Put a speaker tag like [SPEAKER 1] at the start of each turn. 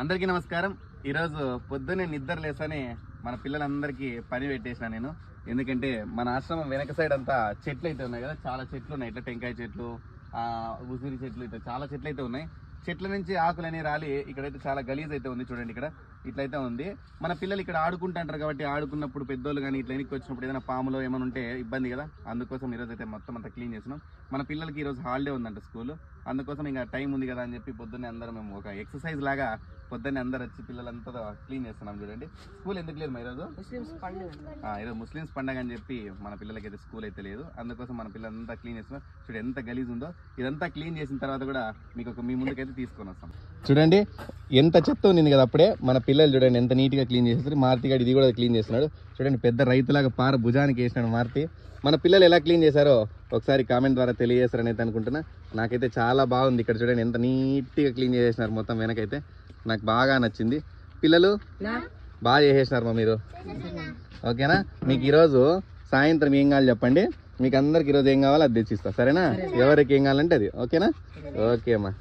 [SPEAKER 1] అందరికీ నమస్కారం. ఈరోజు పొద్దున్నే నిద్ర లేసని మన పిల్లలందరికీ పని పెట్టేసిన నేను. ఎందుకంటే మన ఆశ్రమం వెనక సైడ్ అంతా చెట్లు అయితే ఉన్నాయి కదా, చాలా చెట్లు ఉన్నాయి. ఇట్లా టెంకాయ చెట్లు, ఉసిరి చెట్లు, ఇట్లా చాలా చెట్లు అయితే ఉన్నాయి. చెట్ల నుంచి ఆకులని రాలి ఇక్కడైతే చాలా గలీజ్ అయితే ఉంది. చూడండి, ఇక్కడ ఇట్లయితే ఉంది. మన పిల్లలు ఇక్కడ ఆడుకుంటుంటారు కాబట్టి ఆడుకున్నప్పుడు పెద్దోళ్ళు కానీ ఇట్లా వెనక్కి వచ్చినప్పుడు ఏదైనా పాములో ఏమైనా ఉంటే ఇబ్బంది కదా. అందుకోసం ఈరోజు అయితే మొత్తం అంతా క్లీన్ చేసినాం. మన పిల్లలకి ఈరోజు హాలిడే ఉందంట స్కూల్, అందుకోసం ఇంకా టైం ఉంది కదా అని చెప్పి పొద్దున్నే అందరం మేము ఒక ఎక్సర్సైజ్ లాగా పొద్దున్నే అందరు వచ్చి పిల్లలంతా క్లీన్ చేస్తున్నాం. చూడండి, స్కూల్ ఎందుకు లేదు ఈరోజు? ఈరోజు ముస్లిమ్స్ పండుగ అని చెప్పి మన పిల్లలకి అయితే స్కూల్ అయితే లేదు. అందుకోసం మన పిల్లలంతా క్లీన్ చేస్తున్నాం. చూడండి ఎంత గలీజ్ ఉందో. ఇదంతా క్లీన్ చేసిన తర్వాత కూడా మీకు మీ ముందుకైతే తీసుకొని వస్తాం. చూడండి ఎంత చెత్త ఉంది కదా. అప్పుడే మన పిల్లలు చూడండి ఎంత నీట్గా క్లీన్ చేస్తారు. మారుతి గారు ఇది కూడా క్లీన్ చేస్తున్నాడు. చూడండి పెద్ద రైతులాగా పార భుజానికి వేసినాడు మారుతి. మన పిల్లలు ఎలా క్లీన్ చేశారో ఒకసారి కామెంట్ ద్వారా తెలియజేస్తారని అయితే అనుకుంటున్నా. నాకైతే చాలా బాగుంది. ఇక్కడ చూడండి ఎంత నీట్గా క్లీన్ చేసేసినారు మొత్తం వెనకైతే. నాకు బాగా నచ్చింది. పిల్లలు బాగా చేసేసినారు మీరు. ఓకేనా? మీకు ఈరోజు సాయంత్రం ఏం కావాలి చెప్పండి. మీకు అందరికి ఈరోజు ఏం కావాలో అది తెచ్చిస్తా, సరేనా? ఎవరికి ఏం కావాలంటే అది. ఓకేనా? ఓకే అమ్మా.